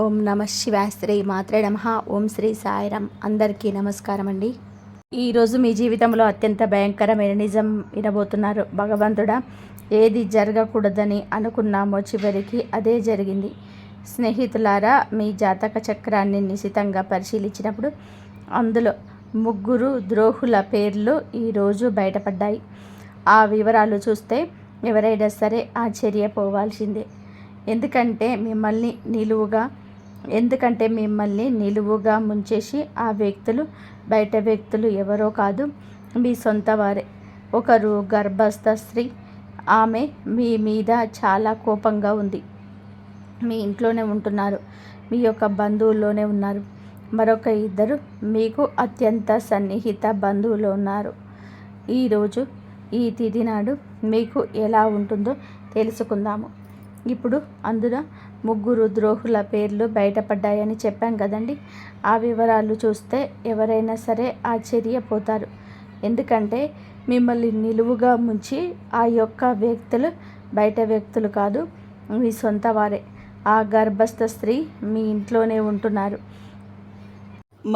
ఓం నమ శివాయ. శ్రీ మాత్రే నమః. ఓం శ్రీ సాయిరామ్. అందరికీ నమస్కారం అండి. ఈరోజు మీ జీవితంలో అత్యంత భయంకరమైన నిజం వినబోతున్నారు. భగవంతుడా, ఏది జరగకూడదని అనుకున్నామో చివరికి అదే జరిగింది. స్నేహితులారా, మీ జాతక చక్రాన్ని నిశితంగా పరిశీలించినప్పుడు అందులో 3 ద్రోహుల పేర్లు ఈరోజు బయటపడ్డాయి. ఆ వివరాలు చూస్తే ఎవరైనా సరే ఆశ్చర్యపోవాల్సిందే. ఎందుకంటే మిమ్మల్ని నిలువుగా ముంచేసి ఆ వ్యక్తులు బయట వ్యక్తులు ఎవరో కాదు, మీ సొంత వారే. ఒకరు గర్భస్థ స్త్రీ. ఆమె మీ మీద చాలా కోపంగా ఉంది. మీ ఇంట్లోనే ఉంటున్నారు, మీ యొక్క బంధువుల్లోనే ఉన్నారు. మరొక 2 మీకు అత్యంత సన్నిహిత బంధువులు ఉన్నారు. ఈరోజు ఈ తిథి నాడు మీకు ఎలా ఉంటుందో తెలుసుకుందాము. ఇప్పుడు అందులో 3 ద్రోహుల పేర్లు బయటపడ్డాయని చెప్పాం కదండి. ఆ వివరాలు చూస్తే ఎవరైనా సరే ఆశ్చర్యపోతారు. ఎందుకంటే మిమ్మల్ని నిలువుగా ముంచి ఆ యొక్క వ్యక్తులు బయట వ్యక్తులు కాదు, మీ సొంత వారే. ఆ గర్భస్థ స్త్రీ మీ ఇంట్లోనే ఉంటున్నారు.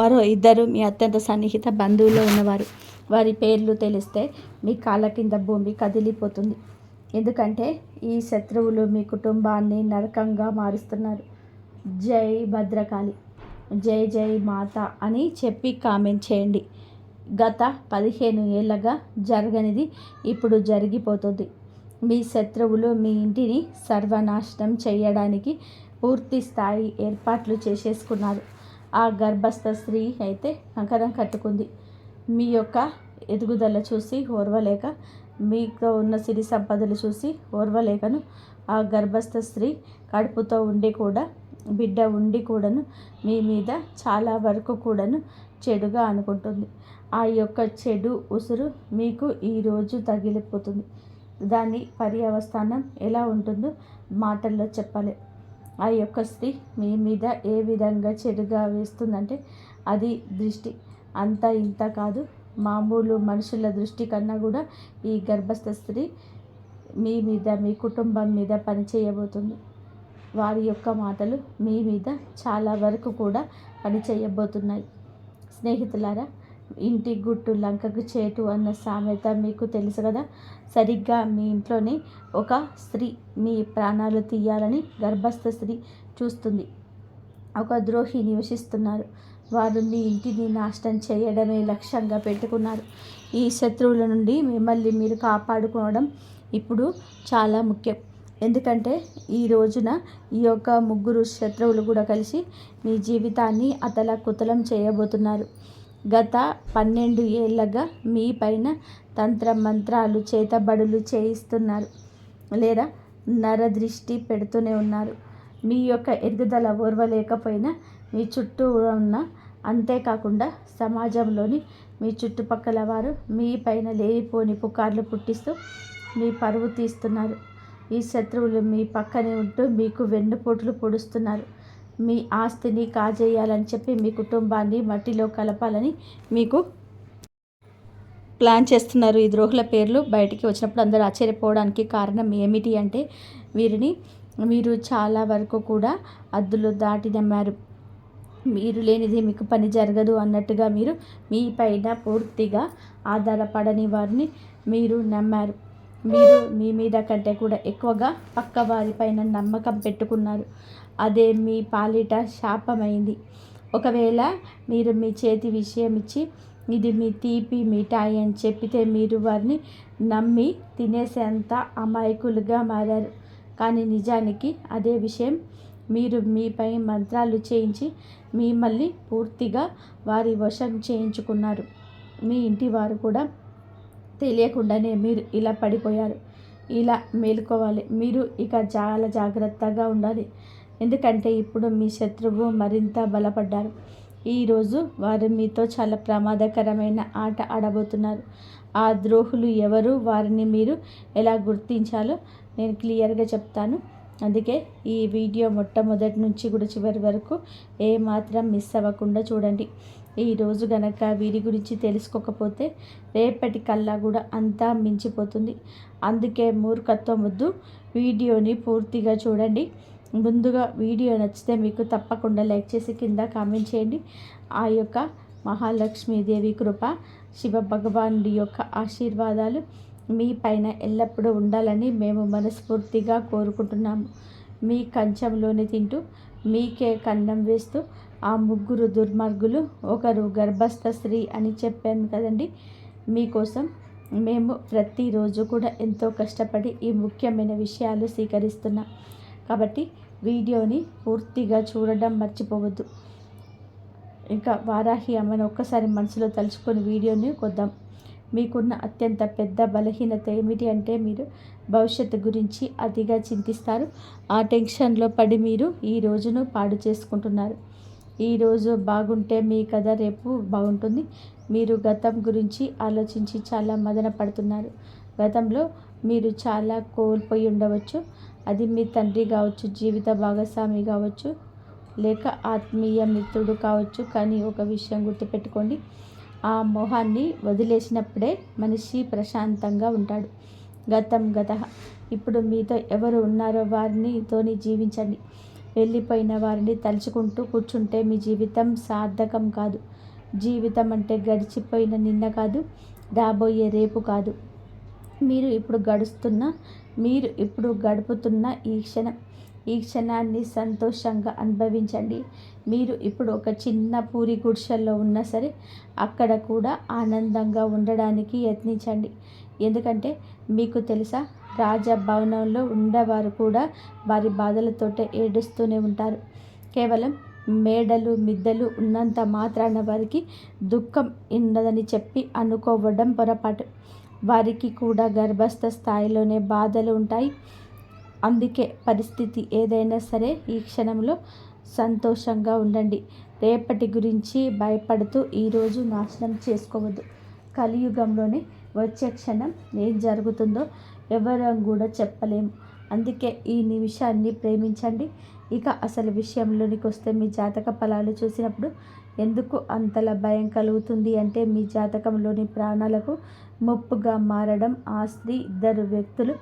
మరో 2 మీ అత్యంత సన్నిహిత బంధువుల్లో ఉన్నవారు. వారి పేర్లు తెలిస్తే మీ కాళ్ళ కింద భూమి కదిలిపోతుంది. ఎందుకంటే ఈ శత్రువులు మీ కుటుంబాన్ని నరకంగా మారుస్తున్నారు. జై భద్రకాళి, జై జై మాత అని చెప్పి కామెంట్ చేయండి. గత 15 ఏళ్ళగా జరగనిది ఇప్పుడు జరిగిపోతుంది. మీ శత్రువులు మీ ఇంటిని సర్వనాశనం చేయడానికి పూర్తి స్థాయి ఏర్పాట్లు చేసేసుకున్నారు. ఆ గర్భస్థ స్త్రీ అయితే కంకణం కట్టుకుంది. మీ యొక్క ఎదుగుదల చూసి ఓర్వలేక, మీకు ఉన్న సిరి సంపదలు చూసి ఓర్వలేకను ఆ గర్భస్థ స్త్రీ కడుపుతో ఉండి కూడా, బిడ్డ ఉండి కూడాను మీ మీద చాలా వరకు కూడాను చెడుగా అనుకుంటుంది. ఆ యొక్క చెడు ఉసురు మీకు ఈరోజు తగిలిపోతుంది. దాని పర్యవస్థానం ఎలా ఉంటుందో మాటల్లో చెప్పాలి. ఆ యొక్క స్త్రీ మీ మీద ఏ విధంగా చెడుగా వేస్తుందంటే అది దృష్టి అంత ఇంత కాదు. మామూలు మనుషుల దృష్టి కన్నా కూడా ఈ గర్భస్థ స్త్రీ మీ మీద, మీ కుటుంబం మీద పనిచేయబోతుంది. వారి యొక్క మాటలు మీ మీద చాలా వరకు కూడా పనిచేయబోతున్నాయి. స్నేహితులారా, ఇంటి గుట్టు లంకకు చేటు అన్న సామెత మీకు తెలుసు కదా. సరిగ్గా మీ ఇంట్లోనే ఒక స్త్రీ మీ ప్రాణాలు తీయాలని గర్భస్థ స్త్రీ చూస్తుంది. ఒక ద్రోహి నివసిస్తున్నారు. వారు మీ ఇంటిని నాశనం చేయడమే లక్ష్యంగా పెట్టుకున్నారు. ఈ శత్రువుల నుండి మిమ్మల్ని మీరు కాపాడుకోవడం ఇప్పుడు చాలా ముఖ్యం. ఎందుకంటే ఈ రోజున ఈ యొక్క 3 శత్రువులు కూడా కలిసి మీ జీవితాన్ని అతలాకుతలం చేయబోతున్నారు. గత 12 ఏళ్ళగా మీ పైన తంత్ర మంత్రాలు, చేతబడులు చేయిస్తున్నారు, లేదా నరదృష్టి పెడుతూనే ఉన్నారు. మీ యొక్క ఎదుగుదల ఓర్వలేకపోయినా మీ చుట్టూ ఉన్న, అంతేకాకుండా సమాజంలోని మీ చుట్టుపక్కల వారు మీ పైన లేనిపోని పుకార్లు పుట్టిస్తూ మీ పరువు తీస్తున్నారు. ఈ శత్రువులు మీ పక్కనే ఉంటూ మీకు వెన్నుపోట్లు పొడుస్తున్నారు. మీ ఆస్తిని కాజేయాలని చెప్పి మీ కుటుంబాన్ని మట్టిలో కలపాలని మీకు ప్లాన్ చేస్తున్నారు. ఈ ద్రోహుల పేర్లు బయటికి వచ్చినప్పుడు అందరూ ఆశ్చర్యపోవడానికి కారణం ఏమిటి అంటే, మీరు చాలా వరకు కూడా హద్దులు దాటి నమ్మారు. మీరు లేనిది మీకు పని జరగదు అన్నట్టుగా మీరు మీ పైన పూర్తిగా ఆధారపడని వారిని మీరు నమ్మారు. మీరు మీ మీద కంటే కూడా ఎక్కువగా పక్క వారిపైన నమ్మకం పెట్టుకున్నారు. అదే మీ పాలిట శాపమైంది. ఒకవేళ మీరు మీ చేతి విషయం ఇచ్చి ఇది మీ తీపి మిఠాయి అని చెప్పితే మీరు వారిని నమ్మి తినేసేంత అమాయకులుగా మారారు. కానీ నిజానికి అదే విషయం మీరు మీపై మంత్రాలు చేయించి మిమ్మల్ని పూర్తిగా వారి వశం చేయించుకున్నారు. మీ ఇంటి వారు కూడా తెలియకుండానే మీరు ఇలా పడిపోయారు. ఇలా మేలుకోవాలి. మీరు ఇక చాలా జాగ్రత్తగా ఉండాలి. ఎందుకంటే ఇప్పుడు మీ శత్రువు మరింత బలపడ్డారు. ఈరోజు వారు మీతో చాలా ప్రమాదకరమైన ఆట ఆడబోతున్నారు. ఆ ద్రోహులు ఎవరు, వారిని మీరు ఎలా గుర్తించాలో నేను క్లియర్గా చెప్తాను. అందుకే ఈ వీడియో మొట్టమొదటి నుంచి కూడా చివరి వరకు ఏమాత్రం మిస్ అవ్వకుండా చూడండి. ఈరోజు గనక వీరి గురించి తెలుసుకోకపోతే రేపటి కల్లా కూడా అంతా మించిపోతుంది. అందుకే మూర్ఖత్వం వద్దు, వీడియోని పూర్తిగా చూడండి. ముందుగా వీడియో నచ్చితే మీకు తప్పకుండా లైక్ చేసి కింద కామెంట్ చేయండి. ఆ యొక్క మహాలక్ష్మీదేవి కృప, శివ భగవానుడి యొక్క ఆశీర్వాదాలు మీ పైన ఎల్లప్పుడూ ఉండాలని మేము మనస్ఫూర్తిగా కోరుకుంటున్నాము. మీ కంచంలోనే తింటూ మీకే కన్నం వేస్తూ ఆ ముగ్గురు దుర్మార్గులు, ఒకరు గర్భస్థ స్త్రీ అని చెప్పాను కదండి. మీకోసం మేము ప్రతిరోజు కూడా ఎంతో కష్టపడి ఈ ముఖ్యమైన విషయాలు స్వీకరిస్తున్నాం. కాబట్టి వీడియోని పూర్తిగా చూడడం మర్చిపోవద్దు. ఇంకా వారాహి అమ్మను ఒక్కసారి మనసులో తలుచుకొని వీడియోని కొద్దాం. మీకున్న అత్యంత పెద్ద బలహీనత ఏమిటి అంటే మీరు భవిష్యత్తు గురించి అతిగా చింతిస్తారు. ఆ టెన్షన్లో పడి మీరు ఈ రోజును పాడు చేసుకుంటున్నారు. ఈరోజు బాగుంటే మీ కథ రేపు బాగుంటుంది. మీరు గతం గురించి ఆలోచించి చాలా మదన పడుతున్నారు. గతంలో మీరు చాలా కోల్పోయి ఉండవచ్చు. అది మీ తండ్రి కావచ్చు, జీవిత భాగస్వామి కావచ్చు, లేక ఆత్మీయ మిత్రుడు కావచ్చు. కానీ ఒక విషయం గుర్తుపెట్టుకోండి, ఆ మోహాన్ని వదిలేసినప్పుడే మనిషి ప్రశాంతంగా ఉంటాడు. గతం గత. ఇప్పుడు మీతో ఎవరు ఉన్నారో వారితోని జీవించండి. వెళ్ళిపోయిన వారిని తలుచుకుంటూ కూర్చుంటే మీ జీవితం సార్థకం కాదు. జీవితం అంటే గడిచిపోయిన నిన్న కాదు, రాబోయే రేపు కాదు. మీరు ఇప్పుడు గడుపుతున్న ఈ క్షణాన్ని సంతోషంగా అనుభవించండి. మీరు ఇప్పుడు ఒక చిన్న పూరి గుడిసెల్లో ఉన్నా సరే అక్కడ కూడా ఆనందంగా ఉండడానికి యత్నించండి. ఎందుకంటే మీకు తెలుసా, రాజభవనంలో ఉండేవారు కూడా వారి బాధలతోటే ఏడుస్తూనే ఉంటారు. కేవలం మేడలు మిద్దెలు ఉన్నంత మాత్రాన వారికి దుఃఖం ఉండదని చెప్పి అనుకోవడం పొరపాటు. వారికి కూడా గర్భస్థ స్థాయిలోనే బాధలు ఉంటాయి. అందుకే పరిస్థితి ఏదైనా సరే ఈ క్షణంలో సంతోషంగా ఉండండి. రేపటి గురించి భయపడుతూ ఈరోజు నాశనం చేసుకోవద్దు. కలియుగంలోనే వచ్చే క్షణం ఏం జరుగుతుందో ఎవరం కూడా చెప్పలేము. అందుకే ఈ నిమిషాన్ని ప్రేమించండి. ఇక అసలు విషయంలోనికి వస్తే, మీ జాతక ఫలాలు చూసినప్పుడు ఎందుకు అంతలా భయం కలుగుతుంది అంటే, మీ జాతకంలోని ప్రాణాలకు ముప్పుగా మారడం ఆ స్త్రీ, ఇద్దరు వ్యక్తులు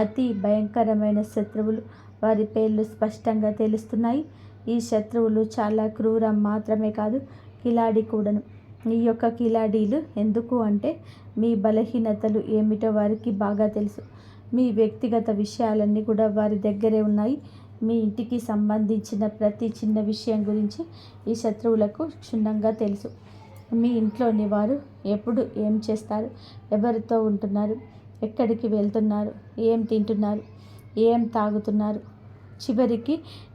అతి భయంకరమైన శత్రువులు. వారి పేర్లు స్పష్టంగా తెలుస్తున్నాయి. ఈ శత్రువులు చాలా క్రూరం మాత్రమే కాదు, కిలాడి కూడాను. ఈ యొక్క కిలాడీలు ఎందుకు అంటే, మీ బలహీనతలు ఏమిటో వారికి బాగా తెలుసు. మీ వ్యక్తిగత విషయాలన్నీ కూడా వారి దగ్గరే ఉన్నాయి. మీ ఇంటికి సంబంధించిన ప్రతి చిన్న విషయం గురించి ఈ శత్రువులకు క్షుణ్ణంగా తెలుసు. మీ ఇంట్లోని వారు ఎప్పుడు ఏం చేస్తారు, ఎవరితో ఉంటున్నారు, ఎక్కడికి వెళ్తున్నారు, ఏం తింటున్నారు, ఏం తాగుతున్నారు, చివరికి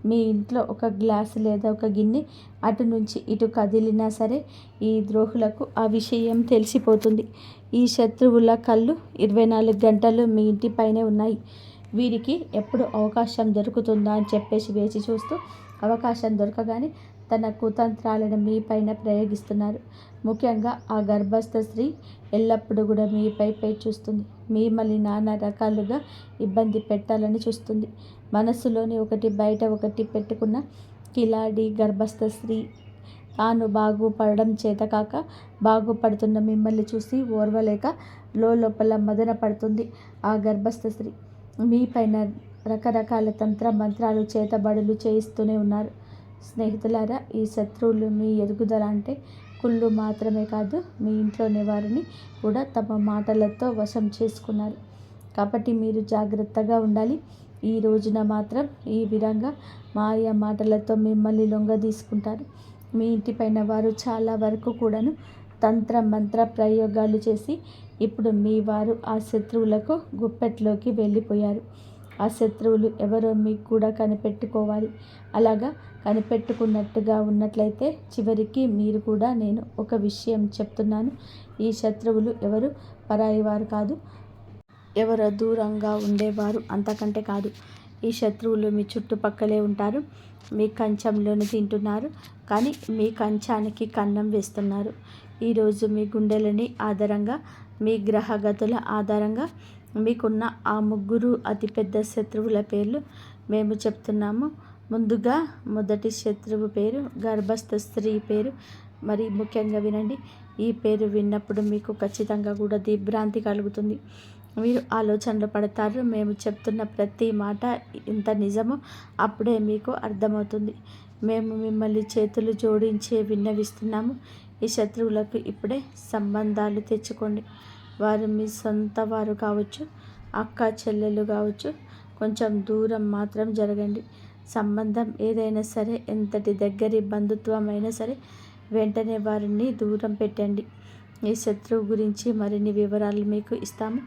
మీ ఇంట్లో ఒక గ్లాసు లేదా ఒక గిన్నె అటు నుంచి ఇటు కదిలినా సరే ఈ ద్రోహులకు ఆ విషయం తెలిసిపోతుంది. ఈ శత్రువుల కళ్ళు 24 గంటలు మీ ఇంటిపైనే ఉన్నాయి. వీరికి ఎప్పుడు అవకాశం దొరుకుతుందా అని చెప్పేసి వేచి చూస్తూ, అవకాశం దొరకగానే తన కుతంత్రాలను మీ పైన ప్రయోగిస్తున్నారు. ముఖ్యంగా ఆ గర్భస్థ స్త్రీ ఎల్లప్పుడూ కూడా మీపై చూస్తుంది. మిమ్మల్ని నానా రకాలుగా ఇబ్బంది పెట్టాలని చూస్తుంది. మనసులోని ఒకటి బయట ఒకటి పెట్టుకున్న కిలాడి గర్భస్థ స్త్రీ తాను బాగుపడడం చేతకాక బాగుపడుతున్న మిమ్మల్ని చూసి ఓర్వలేక లోపల మదన పడుతుంది. ఆ గర్భస్థ స్త్రీ మీ పైన రకరకాల తంత్ర మంత్రాలు చేతబడులు చేయిస్తూనే ఉన్నారు. స్నేహితులారా, ఈ శత్రువులు మీ ఎదుగుదల అంటే కుళ్ళు మాత్రమే కాదు, మీ ఇంట్లోని వారిని కూడా తమ మాటలతో వశం చేసుకున్నారు. కాబట్టి మీరు జాగ్రత్తగా ఉండాలి. ఈ రోజున మాత్రం ఈ విధంగా మాయ మాటలతో మిమ్మల్ని లొంగ తీసుకుంటారు. మీ ఇంటిపైన వారు చాలా వరకు కూడాను తంత్ర మంత్ర ప్రయోగాలు చేసి ఇప్పుడు మీ వారు ఆ శత్రువులకు గుప్పెట్లోకి వెళ్ళిపోయారు. ఆ శత్రువులు ఎవరో మీకు కూడా కనిపెట్టుకోవాలి. అలాగా కనిపెట్టుకున్నట్టుగా ఉన్నట్లయితే చివరికి మీరు కూడా, నేను ఒక విషయం చెప్తున్నాను, ఈ శత్రువులు ఎవరు పరాయి వారు కాదు, ఎవరో దూరంగా ఉండేవారు అంతకంటే కాదు. ఈ శత్రువులు మీ చుట్టుపక్కలే ఉంటారు. మీ కంచంలోనే తింటున్నారు, కానీ మీ కంచానికి కన్నం వేస్తున్నారు. ఈరోజు మీ గుండెలని ఆధారంగా, మీ గ్రహగతుల ఆధారంగా మీకున్న ఆ ముగ్గురు అతిపెద్ద శత్రువుల పేర్లు మేము చెప్తున్నాము. ముందుగా మొదటి శత్రువు పేరు గర్భస్థ స్త్రీ పేరు. మరి ముఖ్యంగా వినండి. ఈ పేరు విన్నప్పుడు మీకు ఖచ్చితంగా కూడా దిగ్భ్రాంతి కలుగుతుంది. మీరు ఆలోచనలు పడతారు. మేము చెప్తున్న ప్రతి మాట ఇంత నిజమో అప్పుడే మీకు అర్థమవుతుంది. మేము మిమ్మల్ని చేతులు జోడించి విన్నవిస్తున్నాము. ఈ శత్రువులకు ఇప్పుడే సంబంధాలు తెచ్చుకోండి. వారు మీ సొంత వారు కావచ్చు, అక్క చెల్లెలు కావచ్చు. కొంచెం దూరం మాత్రం జరగండి. సంబంధం ఏదైనా సరే, ఎంతటి దగ్గరి బంధుత్వం అయినా సరే, వెంటనే వారిని దూరం పెట్టండి. ఈ శత్రువు గురించి మరిన్ని వివరాలు మీకు ఇస్తాము.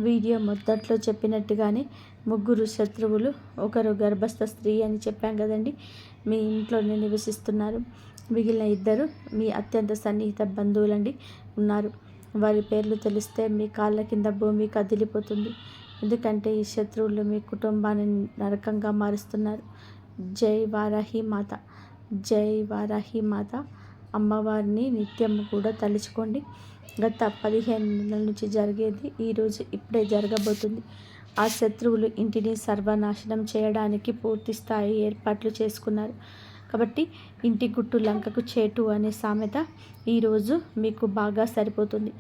వీడియో మొదట్లో చెప్పినట్టుగానే 3 శత్రువులు, ఒకరు గర్భస్థ స్త్రీ అని చెప్పాం కదండి, మీ ఇంట్లోనే నివసిస్తున్నారు. మిగిలిన 2 మీ అత్యంత సన్నిహిత బంధువులండి ఉన్నారు. వారి పేర్లు తెలిస్తే మీ కాళ్ళ కింద భూమి కదిలిపోతుంది. ఎందుకంటే ఈ శత్రువులు మీ కుటుంబాన్ని నరకంగా మారుస్తున్నారు. జై వారాహి మాత, జై వారాహి మాత. అమ్మవారిని నిత్యం కూడా తలుచుకోండి. గత 15 నెలల నుంచి జరిగేది ఈరోజు ఇప్పుడే జరగబోతుంది. ఆ శత్రువులు ఇంటిని సర్వనాశనం చేయడానికి పూర్తి స్థాయి ఏర్పాట్లు చేసుకున్నారు. కాబట్టి ఇంటి గుట్టు లంకకు చేటు అనే సామెత ఈరోజు మీకు బాగా సరిపోతుంది.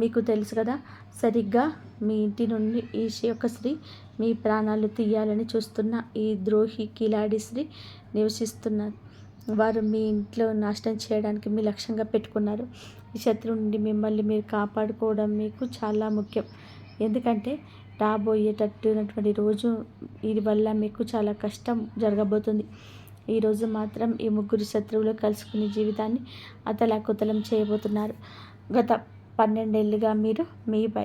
మీకు తెలుసు కదా, సరిగ్గా మీ ఇంటి నుండి ఈ యొక్క స్త్రీ మీ ప్రాణాలు తీయాలని చూస్తున్న ఈ ద్రోహి కిలాడి స్త్రీ నివసిస్తున్నారు. వారు మీ ఇంట్లో నాశనం చేయడానికి మీ లక్ష్యంగా పెట్టుకున్నారు. ఈ శత్రువు నుండి మిమ్మల్ని మీరు కాపాడుకోవడం మీకు చాలా ముఖ్యం. ఎందుకంటే రాబోయేటటువంటి రోజు ఇది వల్ల మీకు చాలా కష్టం జరగబోతుంది. ఈరోజు మాత్రం ఈ 3 శత్రువులు కలుసుకుని జీవితాన్ని అతలాకుతలం చేయబోతున్నారు. గత 12 ఏళ్ళుగా మీరు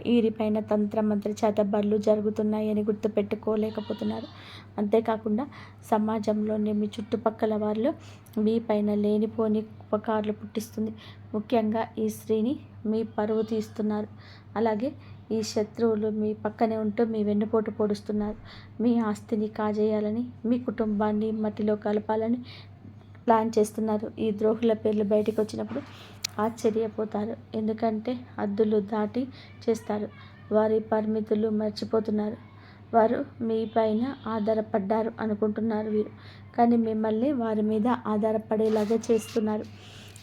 వీరిపైన తంత్రమంత్ర చేతబడులు జరుగుతున్నాయని గుర్తుపెట్టుకోలేకపోతున్నారు. అంతేకాకుండా సమాజంలోని మీ చుట్టుపక్కల వారిలో మీ పైన లేనిపోని ఉపకారాలు పుట్టిస్తుంది. ముఖ్యంగా ఈ స్త్రీని మీ పరువు తీస్తున్నారు. అలాగే ఈ శత్రువులు మీ పక్కనే ఉంటూ మీ వెన్నుపోటు పొడుస్తున్నారు. మీ ఆస్తిని కాజేయాలని, మీ కుటుంబాన్ని మట్టిలో కలపాలని ప్లాన్ చేస్తున్నారు. ఈ ద్రోహుల పేర్లు బయటకు వచ్చినప్పుడు ఆశ్చర్యపోతారు. ఎందుకంటే హద్దులు దాటి చేస్తారు. వారి పరిమితులు మర్చిపోతున్నారు. వారు మీ పైన ఆధారపడ్డారు అనుకుంటున్నారు వీరు, కానీ మిమ్మల్ని వారి మీద ఆధారపడేలాగా చేస్తున్నారు.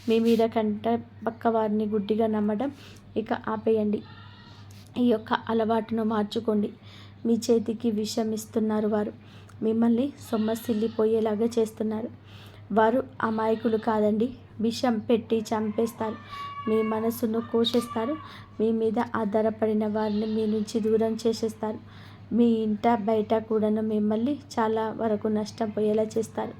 మీ మీద కంటే పక్క వారిని గుడ్డిగా నమ్మడం ఇక ఆపేయండి. ఈ యొక్క అలవాటును మార్చుకోండి. మీ చేతికి విషం ఇస్తున్నారు వారు. మిమ్మల్ని సొమ్మసిల్లిపోయేలాగా చేస్తున్నారు. వారు అమాయకులు కాదండి. విషం పెట్టి చంపేస్తారు. మీ మనసును కోసేస్తారు. మీ మీద ఆధారపడిన వారిని మీ నుంచి దూరం చేసేస్తారు. మీ ఇంట బయట కూడాను మిమ్మల్ని చాలా వరకు నష్టం పోయేలా చేస్తారు.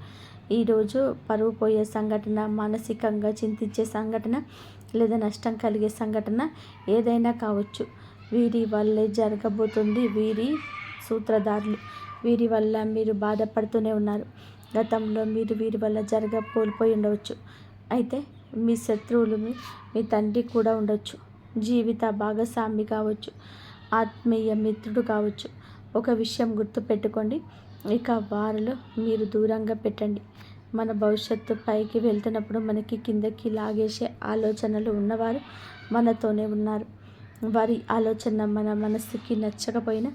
ఈరోజు పరువు పోయే సంఘటన, మానసికంగా చింతించే సంఘటన, లేదా నష్టం కలిగే సంఘటన ఏదైనా కావచ్చు. వీరి వల్లే జరగబోతుంది. వీరి సూత్రధారులు. వీరి వల్ల మీరు బాధపడుతూనే ఉన్నారు. గతంలో మీరు వీరి వల్ల కోల్పోయి ఉండవచ్చు. అయితే మీ శత్రువులు మీ తండ్రి కూడా ఉండొచ్చు. జీవిత భాగస్వామి కావచ్చు, ఆత్మీయ మిత్రుడు కావచ్చు. ఒక విషయం గుర్తుపెట్టుకోండి, ఇక వారిలో మీరు దూరంగా పెట్టండి. మన భవిష్యత్తు పైకి వెళ్తున్నప్పుడు మనకి కిందకి లాగేసే ఆలోచనలు ఉన్నవారు మనతోనే ఉన్నారు. వారి ఆలోచన మన మనసుకి నచ్చకపోయినా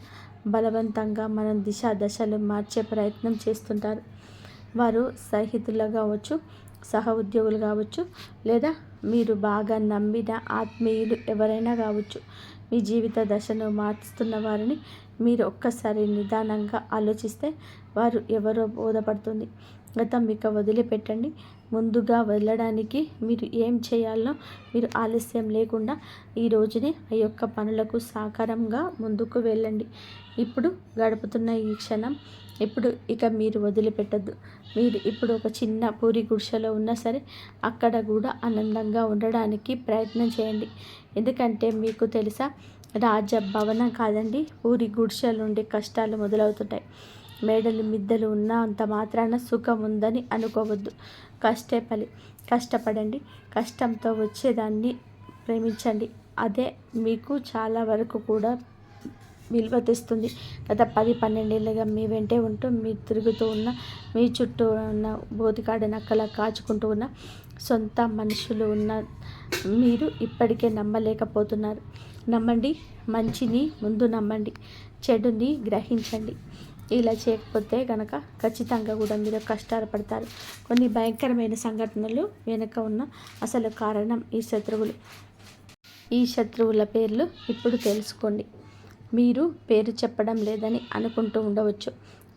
బలవంతంగా మనం దశలు మార్చే ప్రయత్నం చేస్తుంటారు. వారు సహితులు కావచ్చు, సహ ఉద్యోగులు కావచ్చు, లేదా మీరు బాగా నమ్మిన ఆత్మీయులు ఎవరైనా కావచ్చు. మీ జీవిత దశను మార్చుతున్న వారిని మీరు ఒక్కసారి నిదానంగా ఆలోచిస్తే వారు ఎవరో బోధపడుతుంది. గతం ఇక వదిలిపెట్టండి. ముందుగా వెళ్ళడానికి మీరు ఏం చేయాలో మీరు ఆలస్యం లేకుండా ఈ రోజునే ఆ యొక్క పనులకు సాకారంగా ముందుకు వెళ్ళండి. ఇప్పుడు గడుపుతున్న ఈ క్షణం ఇప్పుడు ఇక మీరు వదిలిపెట్టద్దు. మీరు ఇప్పుడు ఒక చిన్న పూరి గుడిసెలో ఉన్నా సరే అక్కడ కూడా ఆనందంగా ఉండడానికి ప్రయత్నం చేయండి. ఎందుకంటే మీకు తెలుసా, రాజభవనం కాదండి, పూరి గుడిసెల నుండి కష్టాలు మొదలవుతుంటాయి. మేడలు మిద్దెలు ఉన్న అంత మాత్రాన సుఖం ఉందని అనుకోవద్దు. కష్టపడండి. కష్టంతో వచ్చేదాన్ని ప్రేమించండి. అదే మీకు చాలా వరకు కూడా విలువ తెస్తుంది. గత 10-12 ఏళ్ళుగా మీ వెంటే ఉంటూ మీరు తిరుగుతూ ఉన్న, మీ చుట్టూ ఉన్న బోతికాడ నక్కలా కాచుకుంటూ ఉన్న సొంత మనుషులు ఉన్న మీరు ఇప్పటికే నమ్మలేకపోతున్నారు. నమ్మండి. మంచిని ముందు నమ్మండి, చెడుని గ్రహించండి. ఇలా చేయకపోతే కనుక ఖచ్చితంగా కూడా మీరు కష్టాలు పడతారు. కొన్ని భయంకరమైన సంఘటనలు వెనుక ఉన్న అసలు కారణం ఈ శత్రువులు. ఈ శత్రువుల పేర్లు ఇప్పుడు తెలుసుకోండి. మీరు పేరు చెప్పడం లేదని అనుకుంటూ ఉండవచ్చు.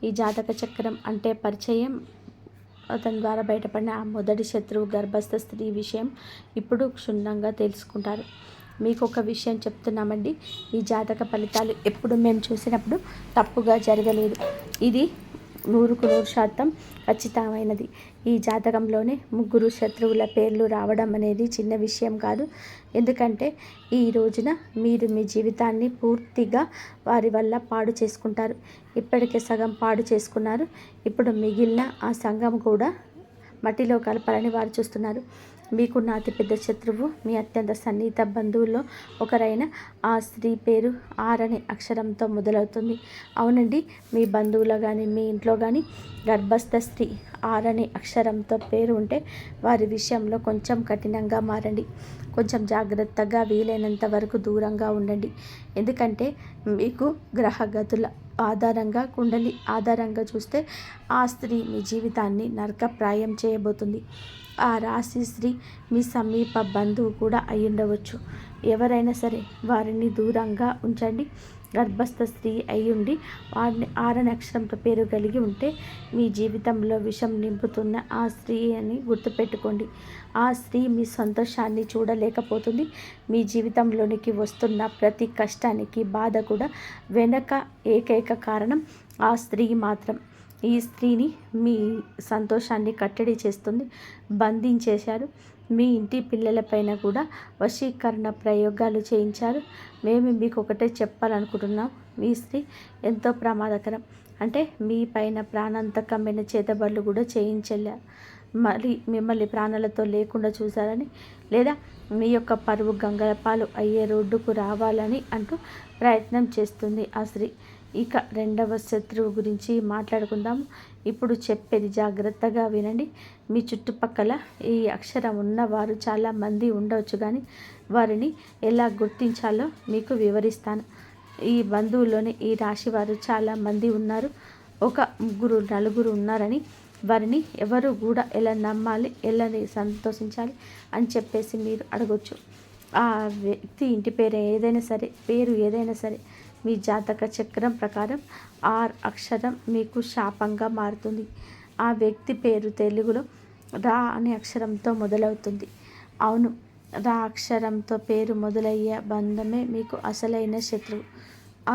ఈ జాతక చక్రం అంటే పరిచయం అతని ద్వారా బయటపడిన ఆ మొదటి శత్రువు గర్భస్థ స్త్రీ విషయం ఇప్పుడు క్షుణ్ణంగా తెలుసుకుంటారు. మీకు ఒక విషయం చెప్తున్నామండి, ఈ జాతక ఫలితాలు ఎప్పుడు మేము చూసినప్పుడు తప్పుగా జరగలేదు. ఇది 100% ఖచ్చితమైనది. ఈ జాతకంలోనే 3 శత్రువుల పేర్లు రావడం అనేది చిన్న విషయం కాదు. ఎందుకంటే ఈ రోజున మీరు మీ జీవితాన్ని పూర్తిగా వారి వల్ల పాడు చేసుకుంటారు. ఇప్పటికే సగం పాడు చేసుకున్నారు. ఇప్పుడు మిగిలిన ఆ సంఘం కూడా మట్టిలో కలపాలని వారు చూస్తున్నారు. మీకున్న అతిపెద్ద శత్రువు మీ అత్యంత సన్నిహిత బంధువుల్లో ఒకరైన ఆ స్త్రీ పేరు ఆర్ అనే అక్షరంతో మొదలవుతుంది. అవునండి, మీ బంధువులో కానీ మీ ఇంట్లో కానీ గర్భస్థ స్త్రీ ఆర్ అనే అక్షరంతో పేరు ఉంటే వారి విషయంలో కొంచెం కఠినంగా మారండి. కొంచెం జాగ్రత్తగా, వీలైనంత వరకు దూరంగా ఉండండి. ఎందుకంటే మీకు గ్రహగతుల ఆధారంగా, కుండలి ఆధారంగా చూస్తే ఆ స్త్రీ మీ జీవితాన్ని నరకప్రాయం చేయబోతుంది. ఆ రాశి స్త్రీ మీ సమీప బంధువు కూడా అయ్యుండవచ్చు. ఎవరైనా సరే వారిని దూరంగా ఉంచండి. గర్భస్థ స్త్రీ అయ్యుండి వారిని ఆరని అక్షరంతో పేరు కలిగి ఉంటే మీ జీవితంలో విషం నింపుతున్న ఆ స్త్రీ అని గుర్తుపెట్టుకోండి. ఆ స్త్రీ మీ సంతోషాన్ని చూడలేకపోతుంది. మీ జీవితంలోనికి వస్తున్న ప్రతి కష్టానికి, బాధ కూడా వెనక ఏకైక కారణం ఆ స్త్రీ మాత్రం. ఈ స్త్రీని మీ సంతోషాన్ని కట్టడి చేస్తుంది. బంధించేశారు. మీ ఇంటి పిల్లలపైన కూడా వశీకరణ ప్రయోగాలు చేయించారు. మేము మీకు ఒకటే చెప్పాలనుకుంటున్నాం, మీ స్త్రీ ఎంతో ప్రమాదకరం. అంటే మీ పైన ప్రాణాంతకమైన చేతబడులు కూడా చేయించలేరు. మరి మిమ్మల్ని ప్రాణాలతో లేకుండా చూశారని, లేదా మీ యొక్క పరువు గంగల పాలు అయ్యే రోడ్డుకు రావాలని అంటూ ప్రయత్నం చేస్తుంది ఆ స్త్రీ. ఇక రెండవ శత్రువు గురించి మాట్లాడుకుందాము. ఇప్పుడు చెప్పేది జాగ్రత్తగా వినండి. మీ చుట్టుపక్కల ఈ అక్షరం ఉన్నవారు చాలామంది ఉండవచ్చు, కానీ వారిని ఎలా గుర్తించాలో మీకు వివరిస్తాను. ఈ బంధువుల్లోనే ఈ రాశి వారు చాలామంది ఉన్నారు. ఒక 3, 4 ఉన్నారని వారిని ఎవరు కూడా ఎలా నమ్మాలి, ఎలా సంతోషించాలి అని చెప్పేసి మీరు అడగొచ్చు. ఆ వ్యక్తి ఇంటి పేరు ఏదైనా సరే మీ జాతక చక్రం ప్రకారం ఆర్ అక్షరం మీకు శాపంగా మారుతుంది. ఆ వ్యక్తి పేరు తెలుగులో రా అనే అక్షరంతో మొదలవుతుంది. అవును, రా అక్షరంతో పేరు మొదలయ్యే బంధమే మీకు అసలైన శత్రువు.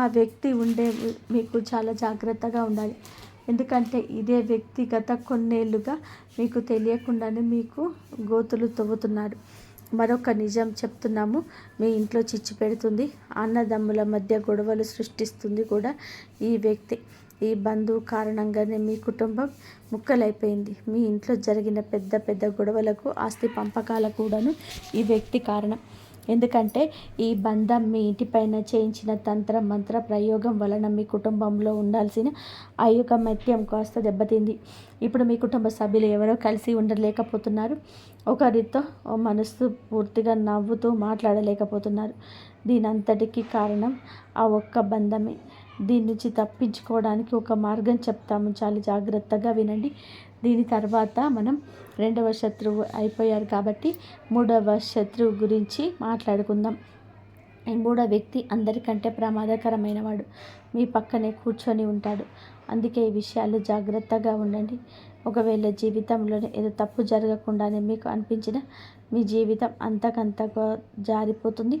ఆ వ్యక్తి మీకు చాలా జాగ్రత్తగా ఉండాలి. ఎందుకంటే ఇదే వ్యక్తి గత కొన్నేళ్లుగా మీకు తెలియకుండానే మీకు గోతులు తవ్వుతున్నాడు. మరొక నిజం చెప్తున్నాము, మీ ఇంట్లో చిచ్చు పెడుతుంది. అన్నదమ్ముల మధ్య గొడవలు సృష్టిస్తుంది కూడా ఈ వ్యక్తి. ఈ బంధువు కారణంగానే మీ కుటుంబం ముక్కలైపోయింది. మీ ఇంట్లో జరిగిన పెద్ద గొడవలకు, ఆస్తి పంపకాల కూడాను ఈ వ్యక్తి కారణం. ఎందుకంటే ఈ బంధం మీ ఇంటిపైన చేయించిన తంత్ర మంత్ర ప్రయోగం వలన మీ కుటుంబంలో ఉండాల్సిన ఐకమత్యం కాస్త దెబ్బతింది. ఇప్పుడు మీ కుటుంబ సభ్యులు ఎవరో కలిసి ఉండలేకపోతున్నారు. ఒకరితో మనసు పూర్తిగా నవ్వుతూ మాట్లాడలేకపోతున్నారు. దీనంతటికీ కారణం ఆ ఒక్క బంధమే. దీని నుంచి తప్పించుకోవడానికి ఒక మార్గం చెప్తాము, చాలా జాగ్రత్తగా వినండి. దీని తర్వాత మనం రెండవ శత్రువు అయిపోయారు కాబట్టి మూడవ శత్రువు గురించి మాట్లాడుకుందాం. ఈ మూడో వ్యక్తి అందరికంటే ప్రమాదకరమైనవాడు. మీ పక్కనే కూర్చొని ఉంటాడు. అందుకే ఈ విషయాలు జాగ్రత్తగా ఉండండి. ఒకవేళ జీవితంలోనే ఏదో తప్పు జరగకుండానే మీకు అనిపించిన మీ జీవితం అంతకంతగా జారిపోతుంది.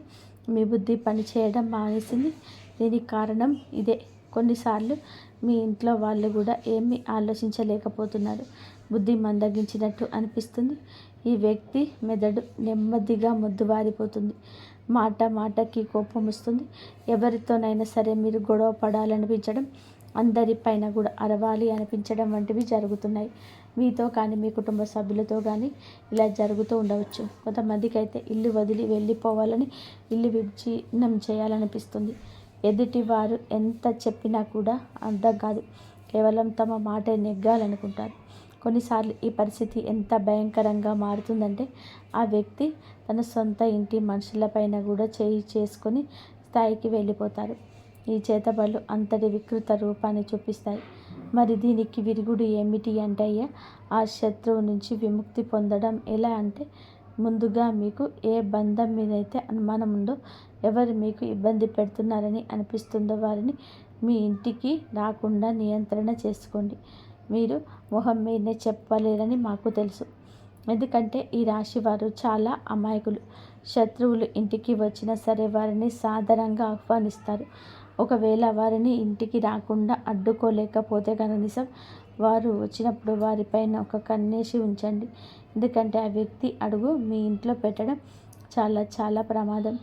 మీ బుద్ధి పనిచేయడం మానేసింది. దీనికి కారణం ఇదే. కొన్నిసార్లు మీ ఇంట్లో వాళ్ళు కూడా ఏమీ ఆలోచించలేకపోతున్నారు. బుద్ధి మందగించినట్టు అనిపిస్తుంది. ఈ వ్యక్తి మెదడు నెమ్మదిగా మొద్దుబారిపోతుంది. మాటకి కోపం వస్తుంది. ఎవరితోనైనా సరే మీరు గొడవ పడాలనిపించడం, అందరిపైన కూడా అరవాలి అనిపించడం వంటివి జరుగుతున్నాయి. మీతో కానీ మీ కుటుంబ సభ్యులతో కానీ ఇలా జరుగుతూ ఉండవచ్చు. కొంతమందికి అయితే ఇల్లు వదిలి వెళ్ళిపోవాలని, ఇల్లు విచ్ఛిన్నం చేయాలనిపిస్తుంది. ఎదుటి వారు ఎంత చెప్పినా కూడా అర్థం కాదు. కేవలం తమ మాట నెగ్గాలనుకుంటారు. కొన్నిసార్లు ఈ పరిస్థితి ఎంత భయంకరంగా మారుతుందంటే ఆ వ్యక్తి తన సొంత ఇంటి మనుషులపైన కూడా చేసుకొని స్థాయికి వెళ్ళిపోతారు. ఈ చేతబడులు అంతటి వికృత రూపాన్ని చూపిస్తాయి. మరి దీనికి విరుగుడు ఏమిటి అంటే ఆ శత్రువు నుంచి విముక్తి పొందడం ఎలా అంటే ముందుగా మీకు ఏ బంధం మీదైతే అనుమానం ఉందో, ఎవరు మీకు ఇబ్బంది పెడుతున్నారని అనిపిస్తుందో వారిని మీ ఇంటికి రాకుండా నియంత్రణ చేసుకోండి. మీరు మొహం మీదనే చెప్పలేరని మాకు తెలుసు. ఎందుకంటే ఈ రాశి వారు చాలా అమాయకులు. శత్రువులు ఇంటికి వచ్చినా సరే వారిని సాదరంగా ఆహ్వానిస్తారు. ఒకవేళ వారిని ఇంటికి రాకుండా అడ్డుకోలేకపోతే కనీసం వారు వచ్చినప్పుడు వారిపైన ఒక కన్నేసి ఉంచండి. ఎందుకంటే ఆ వ్యక్తి అడుగు మీ ఇంట్లో పెట్టడం చాలా చాలా ప్రమాదం.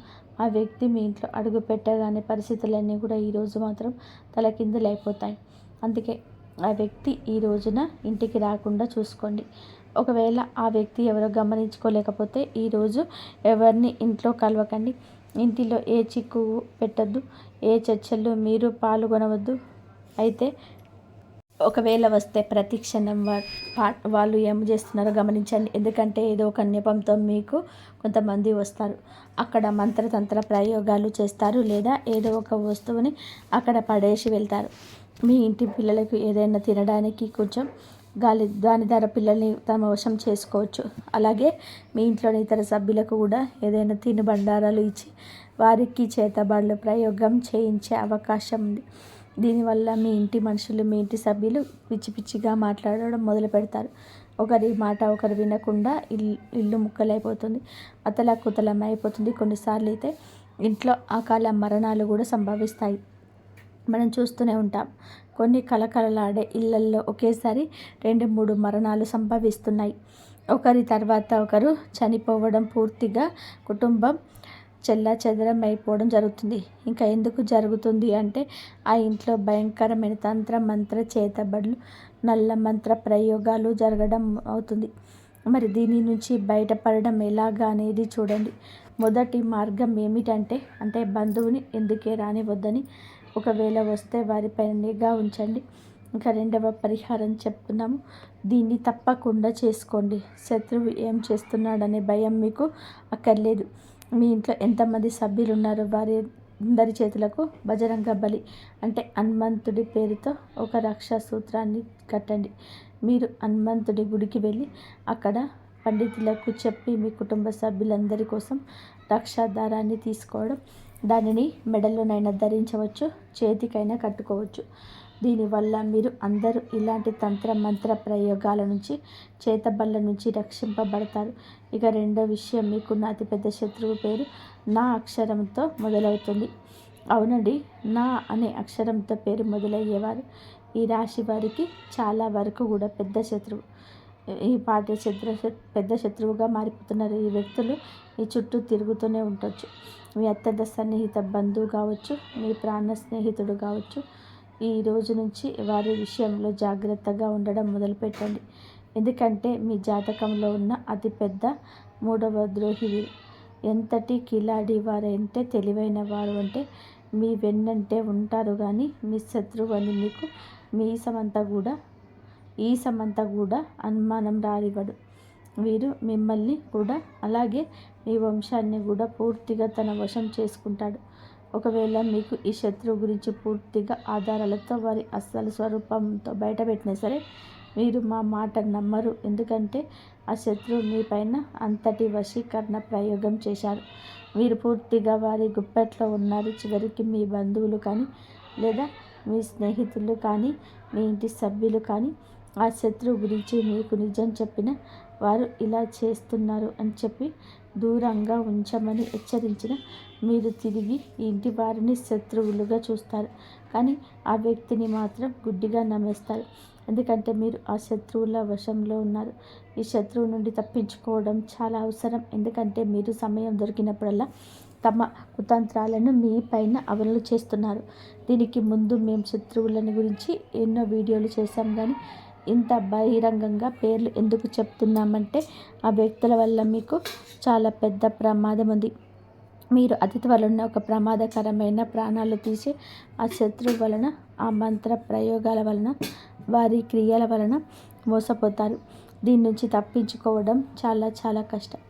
ఆ వ్యక్తి మీ ఇంట్లో అడుగు పెట్టగానే పరిస్థితులన్నీ కూడా ఈరోజు మాత్రం తలకిందులైపోతాయి. అందుకే ఆ వ్యక్తి ఈ రోజున ఇంటికి రాకుండా చూసుకోండి. ఒకవేళ ఆ వ్యక్తి ఎవరో గమనించుకోలేకపోతే ఈరోజు ఎవరిని ఇంట్లో కలవకండి. ఇంటిలో ఏ చిక్కు పెట్టద్దు, ఏ చర్చల్లో మీరు పాల్గొనవద్దు. అయితే ఒకవేళ వస్తే ప్రతి క్షణం వాళ్ళు ఏం చేస్తున్నారో గమనించండి. ఎందుకంటే ఏదో ఒక నెపంతో మీకు కొంతమంది వస్తారు. అక్కడ మంత్రతంత్ర ప్రయోగాలు చేస్తారు, లేదా ఏదో ఒక వస్తువుని అక్కడ పడేసి వెళ్తారు. మీ ఇంటి పిల్లలకు ఏదైనా తినడానికి కొంచెం దాని ధర పిల్లల్ని తమ వశం చేసుకోవచ్చు. అలాగే మీ ఇంట్లోని ఇతర సభ్యులకు కూడా ఏదైనా తినుబండారాలు ఇచ్చి వారికి చేతబడులు ప్రయోగం చేయించే అవకాశం ఉంది. దీనివల్ల మీ ఇంటి మనుషులు, మీ ఇంటి సభ్యులు పిచ్చి పిచ్చిగా మాట్లాడడం మొదలు పెడతారు. ఒకరి మాట ఒకరు వినకుండా ఇల్లు ముక్కలైపోతుంది, అతలాకుతలం అయిపోతుంది. కొన్నిసార్లు అయితే ఇంట్లో అకాల మరణాలు కూడా సంభవిస్తాయి. మనం చూస్తూనే ఉంటాం. కొన్ని కలకలలాడే ఇళ్లల్లో ఒకేసారి 2-3 మరణాలు సంభవిస్తున్నాయి. ఒకరి తర్వాత ఒకరు చనిపోవడం, పూర్తిగా కుటుంబం చెల్లాచెదరం అయిపోవడం జరుగుతుంది. ఇంకా ఎందుకు జరుగుతుంది అంటే ఆ ఇంట్లో భయంకరమైన తంత్ర మంత్ర చేతబడులు, నల్ల మంత్ర ప్రయోగాలు జరగడం అవుతుంది. మరి దీని నుంచి బయటపడడం ఎలాగా అనేది చూడండి. మొదటి మార్గం ఏమిటంటే బంధువుని ఎందుకే రానివద్దని, ఒకవేళ వస్తే వారిపైన నిఘా ఉంచండి. ఇంకా రెండవ పరిహారం చెప్తున్నాము. దీన్ని తప్పకుండా చేసుకోండి. శత్రువు ఏం చేస్తున్నాడనే భయం మీకు అక్కర్లేదు. మీ ఇంట్లో ఎంతమంది సభ్యులు ఉన్నారో వారి అందరి చేతులకు బజరంగ బలి హనుమంతుడి పేరుతో ఒక రక్షా సూత్రాన్ని కట్టండి. మీరు హనుమంతుడి గుడికి వెళ్ళి అక్కడ పండితులకు చెప్పి మీ కుటుంబ సభ్యులందరి కోసం రక్షా దారాన్ని తీసుకోవడం, దానిని మెడలోనైనా ధరించవచ్చు, చేతికైనా కట్టుకోవచ్చు. దీనివల్ల మీరు అందరూ ఇలాంటి తంత్ర మంత్ర ప్రయోగాల నుంచి, చేతబళ్ళ నుంచి రక్షింపబడతారు. ఇక రెండో విషయం, మీకున్న అతిపెద్ద శత్రువు పేరు నా అక్షరంతో మొదలవుతుంది. అవునండి, నా అనే అక్షరంతో పేరు మొదలయ్యేవారు ఈ రాశి వారికి చాలా వరకు కూడా పెద్ద శత్రువు. ఈ పాటి పెద్ద శత్రువుగా మారిపోతున్నారు. ఈ వ్యక్తులు మీ చుట్టూ తిరుగుతూనే ఉండొచ్చు. మీ అత్యంత సన్నిహిత బంధువు కావచ్చు, మీ ప్రాణ స్నేహితుడు కావచ్చు. ఈ రోజు నుంచి వారి విషయంలో జాగ్రత్తగా ఉండడం మొదలుపెట్టండి. ఎందుకంటే మీ జాతకంలో ఉన్న అతిపెద్ద 3వ ద్రోహి వీరు. ఎంతటి కిలాడి వారంటే, తెలివైన వారు అంటే మీ వెన్నంటే ఉంటారు. కానీ మీ శత్రువు అని మీకు ఈసమంతా కూడా అనుమానం రానివ్వడు. వీరు మిమ్మల్ని కూడా అలాగే మీ వంశాన్ని కూడా పూర్తిగా తన వశం చేసుకుంటాడు. ఒకవేళ మీకు ఈ శత్రువు గురించి పూర్తిగా ఆధారాలతో వారి అసలు స్వరూపంతో బయటపెట్టినా సరే మీరు మా మాట నమ్మరు. ఎందుకంటే ఆ శత్రువు మీ పైన అంతటి వశీకరణ ప్రయోగం చేశారు. మీరు పూర్తిగా వారి గుప్పెట్లో ఉన్నారు. చివరికి మీ బంధువులు కానీ, లేదా మీ స్నేహితులు కానీ, మీ ఇంటి సభ్యులు కానీ ఆ శత్రువు గురించి మీకు నిజం చెప్పిన వారు ఇలా చేస్తున్నారు అని చెప్పి దూరంగా ఉంచమని హెచ్చరించిన మీరు తిరిగి ఈ ఇంటి వారిని శత్రువులుగా చూస్తారు. కానీ ఆ వ్యక్తిని మాత్రం గుడ్డిగా నమ్మేస్తారు. ఎందుకంటే మీరు ఆ శత్రువుల వశంలో ఉన్నారు. ఈ శత్రువు నుండి తప్పించుకోవడం చాలా అవసరం. ఎందుకంటే మీరు సమయం దొరికినప్పుడల్లా తమ కుతంత్రాలను మీ పైన అమలు చేస్తున్నారు. దీనికి ముందు మేము శత్రువులని గురించి ఎన్నో వీడియోలు చేశాం. కానీ ఇంత బహిరంగంగా పేర్లు ఎందుకు చెప్తున్నామంటే ఆ వ్యక్తుల వల్ల మీకు చాలా పెద్ద ప్రమాదం ఉంది. మీరు అతి త్వరలోనే ఒక ప్రమాదకరమైన ప్రాణాలు తీసి ఆ శత్రువు వలన, ఆ మంత్ర ప్రయోగాల వలన, వారి క్రియల వలన మోసపోతారు. దీని నుంచి తప్పించుకోవడం చాలా చాలా కష్టం.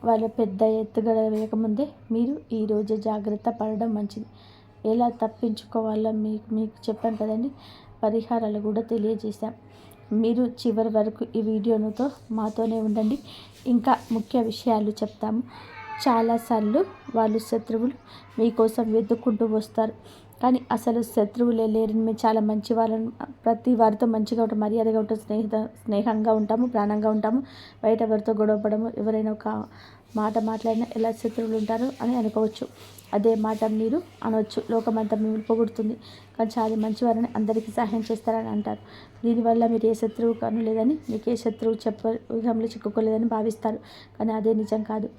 వాళ్ళు పెద్ద ఎత్తుగడ వేయకముందే మీరు ఈరోజు జాగ్రత్త పడడం మంచిది. ఎలా తప్పించుకోవాలో మీకు చెప్పాం కదండి. పరిహారాలు కూడా తెలియజేశాం. మీరు చివరి వరకు ఈ వీడియోతో మాతోనే ఉండండి. ఇంకా ముఖ్య విషయాలు చెప్తాము. చాలాసార్లు వాళ్ళు శత్రువులు మీకోసం వెతుక్కుంటూ వస్తారు, కానీ అసలు శత్రువులే లేరు. మేము చాలా మంచి వాళ్ళని, ప్రతి వారితో మంచిగా ఉంటాం, మర్యాదగా ఉంటాం, స్నేహంగా ఉంటాము, ప్రాణంగా ఉంటాము. బయట ఎవరితో గొడవపడము. ఎవరైనా ఒక మాట మాట్లాడినా ఎలా శత్రువులు ఉంటారు అని అనుకోవచ్చు. అదే మాట మీరు అనవచ్చు. లోకమంతా మిమ్మల్ని పొగుడుతుంది, కానీ చాలా మంచివారని, అందరికీ సహాయం చేస్తారని అంటారు. దీనివల్ల మీరు ఏ శత్రువు కాను లేదని, మీకు ఏ శత్రువు వ్యూహంలో చిక్కుకోలేదని భావిస్తారు, కానీ అదే నిజం కాదు.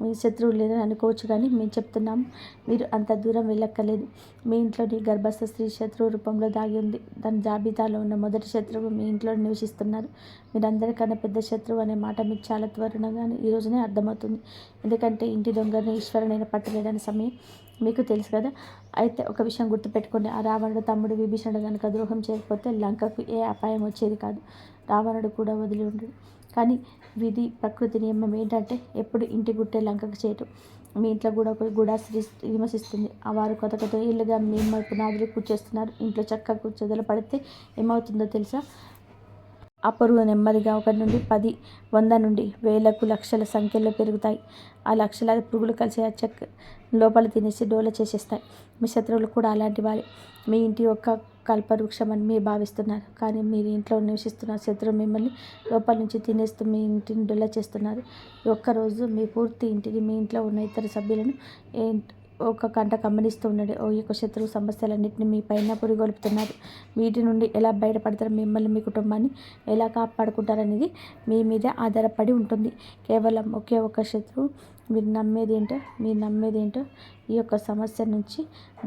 మీ శత్రువు లేదని అనుకోవచ్చు, కానీ మేము చెప్తున్నాము, మీరు అంత దూరం వెళ్ళక్కర్లేదు. మీ ఇంట్లోని గర్భస్థ స్త్రీ శత్రువు రూపంలో దాగి ఉంది. దాని జాబితాలో ఉన్న మొదటి శత్రువు మీ ఇంట్లో నివసిస్తున్నారు. మీరందరికన్నా పెద్ద శత్రువు అనే మాట మీకు చాలా త్వరగా ఈ రోజునే అర్థమవుతుంది. ఎందుకంటే ఇంటి దొంగని ఈశ్వరునైనా పట్టలేడని సమయం మీకు తెలుసు కదా. అయితే ఒక విషయం గుర్తుపెట్టుకోండి, ఆ రావణుడు తమ్ముడు విభీషణుడు కనుక ద్రోహం చేయకపోతే లంకకు ఏ అపాయం వచ్చేది కాదు. రావణుడు కూడా వదిలి ఉండడు. కానీ విధి ప్రకృతి నియమం ఏంటంటే ఎప్పుడు ఇంటి గుట్టే లంకకు చేయటం. మీ ఇంట్లో కూడా ఒక గుడాశ్రీ విమర్శిస్తుంది. ఆ వారు కొత్త కొత్త ఇల్లుగా మేము పునాదులు కూర్చేస్తున్నారు. ఇంట్లో చక్కగా కూర్చోదల పడితే ఏమవుతుందో తెలుసా? ఆ పురుగు నెమ్మదిగా 1 నుండి 10, 100 నుండి 1000కు లక్షల సంఖ్యలో పెరుగుతాయి. ఆ లక్షలాది పురుగులు కలిసి ఆ చెక్క లోపల తినేసి డోల చేసేస్తాయి. మీ శత్రువులు కూడా అలాంటి వారే. మీ ఇంటి యొక్క కల్పవృక్షం అని మీరు భావిస్తున్నారు, కానీ మీరు ఇంట్లో నివసిస్తున్న శత్రువు మిమ్మల్ని లోపల నుంచి తినేస్తూ మీ ఇంటిని డొల్ల చేస్తున్నారు. ఒక్కరోజు మీ పూర్తి ఇంటిని, మీ ఇంట్లో ఉన్న ఇతర సభ్యులను ఒక కంట గమనిస్తూ ఉండండి. ఈ యొక్క శత్రువు సమస్యలన్నింటినీ మీ పైన పురిగొల్పుతున్నారు. వీటి నుండి ఎలా బయటపడతారో, మిమ్మల్ని మీ కుటుంబాన్ని ఎలా కాపాడుకుంటారనేది మీ మీద ఆధారపడి ఉంటుంది. కేవలం ఒకే ఒక శత్రువు. మీరు నమ్మేదేంటో ఈ యొక్క సమస్య నుంచి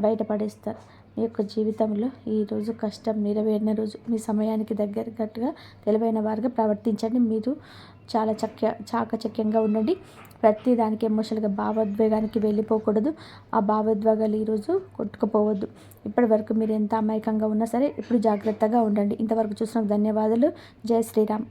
బయటపడేస్తారు. మీ యొక్క జీవితంలో ఈరోజు కష్టం నెరవేరిన రోజు. మీ సమయానికి దగ్గరగా తెలివైన వారుగా ప్రవర్తించండి. మీరు చాలా చాకచక్యంగా ఉండండి. ప్రతి దానికి ఎమోషనల్గా భావోద్వేగానికి వెళ్ళిపోకూడదు. ఆ భావోద్వేగాలు ఈరోజు కొట్టుకుపోవద్దు. ఇప్పటి వరకు మీరు ఎంత అమాయకంగా ఉన్నా సరే ఇప్పుడు జాగ్రత్తగా ఉండండి. ఇంతవరకు చూసిన ధన్యవాదాలు. జై శ్రీరామ్.